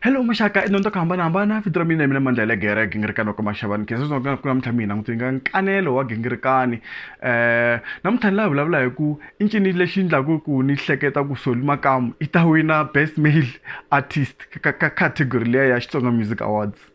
Hello maxaka inonto ku hambanahambana vito ra mina Mandla ya Gere gingirikani ka maxavani khe sweswi ku namuntlha mina n'wi nkanelo wa gingirikani namuntlha ni la vulavula hi ku i ncini lexi endlaku ku ni hleketa ku Solly Makamu i ta wina best male artist ka category leya ya Xitsonga Music Awards.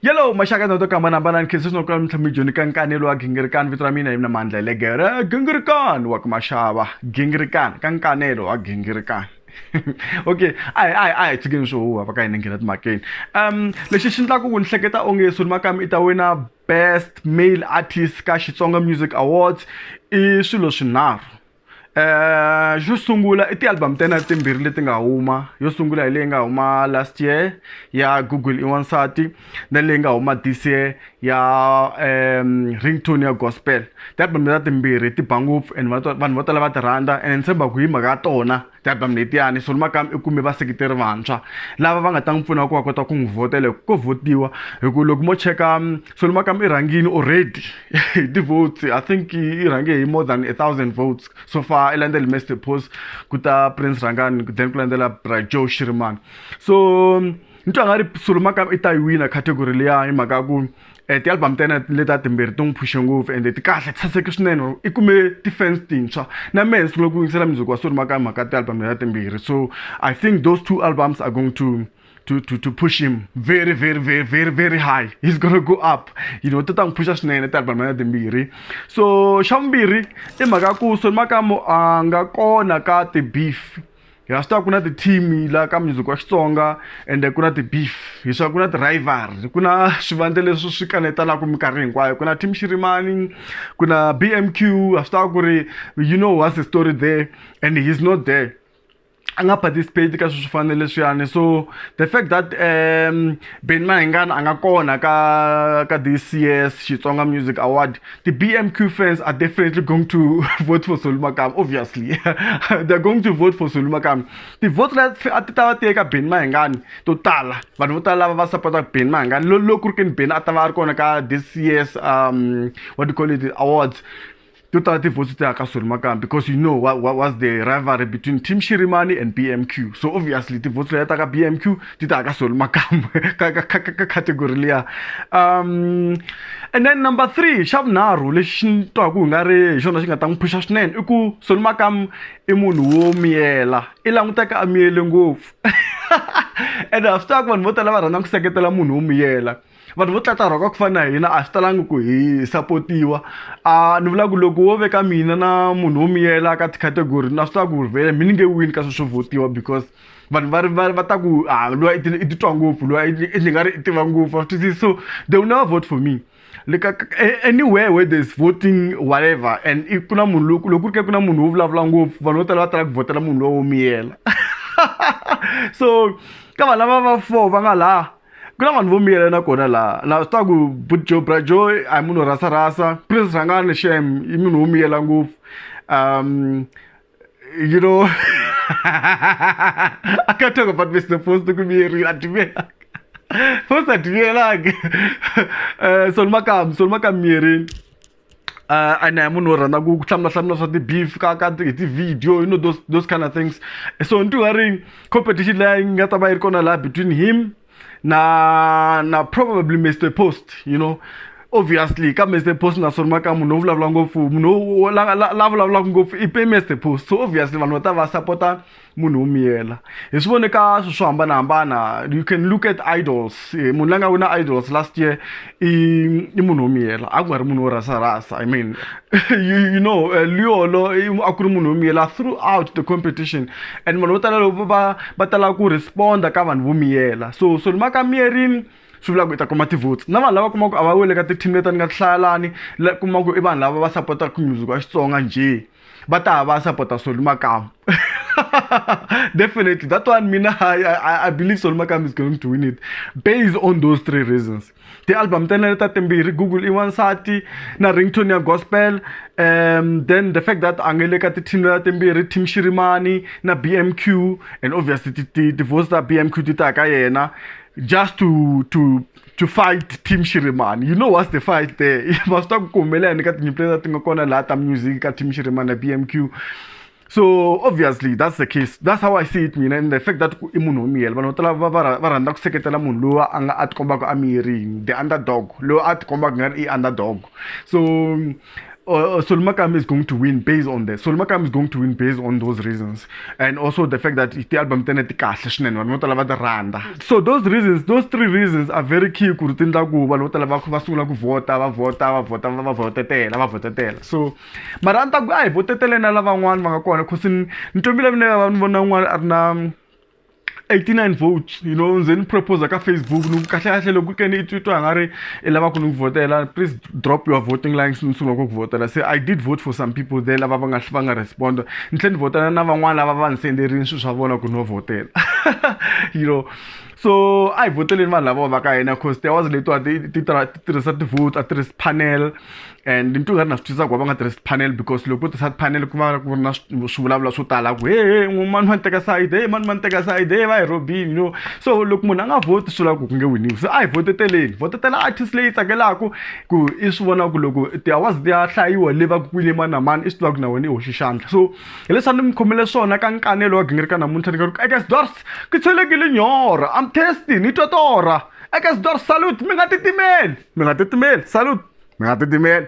Hello maxaka no to ka hambanahambana khe sweswi ku namuntlha mi joni ka nkanelo wa gingirikani vito ra mina na Mandla ya Gere gingirikani wa ku maxava gingirikani ka nkanelo wa gingirikani. Okay, ai tsikeni swo huwa va ka hina nghena timakeni. Lexi xi endlaku ku ni hleketa onge Solly Makamu i ta wina best male artist ka Xitsonga Music Awards i swilo swinharhu. Xo sungula i ti-album tena timbirhi leti nga huma. Yo sungula hi leyi nga huma last year ya Google i Wansati na leyi nga huma this year ya Ringtone ya Gospel. Ti-album leti timbirhi ti ba ngopfu and vanhu vo tala va ti rhandza and ni tshemba ku hi mhaka ya tona ti-album letiyani Solly Makamu i kume vaseketeri vantshwa lava va nga ta n'wi pfuna ku va kota ku n'wi vhotela ko votiwa hi ku loko mo cheka Solly Makamu i rhangini already hi ti-votes. I think i rhange hi more than 1,000 votes so far. I landele Mr. Post kuta Prince Rangani then ku landela Joe Shirimani. So ni twa nga ri Solly Makamu i ta yi wina category leya hi mhaka ku ti-album tena leta timbirhi ti n'wi phushe ngopfu and ti kahle ti saseke swinene i kume ti-fans tintshwa na mehe ni sungule ku yingisela music wa Solly Makamu mhaka ti-album leta timbirhi. So I think those two albums are going to push him very high. He's gonna go up, you know, ti ta n'wi phusha swinene ti-album leta timbirhi. So xa vumbirhi i mhaka ku Solly Makamu a nga kona ka ti-beef. Ya swi tiva ku na ti-team la ka music wa Xitsonga and ku na ti-beef hi swa ku na ti-rivalry ku na swivandla leswi swi kanetanaku minkarhi hinkwayo ku na Team Shirimani ku na BMQ. A swi tiva ku ri you know what's the story there and he's not there. A nga participate ka swilo swi fana leswiyani. So the fact that Benny Mahingana a nga kona ka this year's Xitsonga Music Award, the BMQ fans are definitely going to vote for Solly Makamu. Obviously they're going to vote for Solly Makamu. Ti vote a ti ta va teka Benny Mahingana to tala vanhu vo tala va support Benny Mahingana loko ku ri ke ni Benny a ta va a ri kona ka this year's what do you call it, awards. Total votes ka Solly Makamu because you know what was the rivalry between Team Shirimani and BMQ. So obviously the votes leta ka BMQ ti ta ka Solly Makamu ka category leya. And then number 3 xa vunharhu lexi ni twaku nga ri hi xona xi nga ta n'wi phusha swinene i ku Solly Makamu i munhu wo miyela i languteka a miyele ngopfu and a swi tiva ku vanhu vo tala va rhandza ku seketela munhu wo miyela. Vanhu vo tlata rhaka ku fana na hina a swi talangi ku hi sapotiwa. Ni vula ku loko wo veka mina na munhu wo miyela ka ti-category na swi tiva ku vhele mi ni nge wini ka swilo swo votiwa because vanhu va ta ku loyi i titwa ngopfu loyi i nga ri i tiva ngopfu. So they will never vote for me. Like anywhere where there's voting whatever and ku na munhu loko ku ri ke ku na munhu wo vulavula ngopfu vanhu vo tala va tala ku votela munhu lowo wo miyela. So ka vanhu lava va 4 va nga laha ku na vanhu vo miyela na kona laha swi tiva ku Joe Brajo a hi munhu rasa Prince Rangani Shem i munhu wo miyela ngopfu. You know I can't talk about Mr. Post ku miyeri a tivela Post a tivelanga Solly Makamu miyeri. And I'm munhu wo rhandza ku hlamula swa ti-beef ka ti-video, you know those kind of things. So ni twa ri competition leyi nga ta va yi ri kona laha between him na probably Mr. Post, you know. Obviously ka Mr. Post na Solly Makamu munhu wo vulavula ngopfu munhu la vulavulaka ngopfu i Mr. Post. So obviously vanhu va ta va supporta munhu wo miyela. Hi swi vone ka swilo swo hambanahambana. You can look at idols. Munhu la nga wina idols last year i munhu wo miyela a ku nga ri munhu wo rasa. I mean you know Liolo a ku ri munhu wo miyela throughout the competition and vanhu vo tala loko va tala ku responda ka vanhu vo miyela. So Solly Makamu miyerini swi vula ku i ta kuma ti-votes na vanhu lava kumaka a va wele ka ti-team leti ni nga hlayalani kumaka i vanhu lava va supportaka music wa Xitsonga njhe va ta va support Solly Makamu. Definitely. That one, Mina, I believe Sol Makam is going to win it based on those three reasons. The album, then Google Iwan Sati, na ringtone ya gospel, then the fact that Angeleka Tim Shirimani, na BMQ, and obviously the voice that BMQ Titaka, just to fight Team Shiriman. You know what's the fight there? You must talk Kumela and you play that thing on Lata music at Team Shiriman and BMQ. So obviously that's the case. That's how I see it, mean, and the fact that imunomiel banotala varanda kuseketela munhu lowa anga at komba ko amiring the underdog lo at komba ngari underdog. So Sol Makam is going to win based on that. Sol Makam is going to win based on those reasons, and also the fact that the album tenet randa. So those reasons, those three reasons are very key. Kurutinda kuba notala vasula vota. So maranta gu ai votetele na lava ngwan vanga kona kusin ntombila mne vona ngwan arna 89 votes, you know, then propose like a Facebook, no kahle lokhu ke ni Twitter ngare elava ku votela, please drop your voting lines no suno ku votela. Say I did vote for some people there lava nga respond. Ntle votela na van'wana lava va nsenderi swi swa vona ku no votela. You know, so I voted in my lava vakaina because there was later the vote at this panel and into that nafisa kwa banga this panel because lokho that panel kuma kuna shuvula swo tala ku hey man teka side man teka side vai Robin, you know. So look muna nga vote sula ku nge wini. So I voted tela artist leyi tsakelaka ku iswona ku loko there was there hlayiwa leva ku kwile mana man istwa ku na wena hoxixandla. So leswi ni mkhomele swona ka nkanelo wa gingirika namuntlha ni ka I guess Dors ke tselekile nyora I'm testing ni totora I guess Dors salute mi nga titimeli salut mi nga titimeli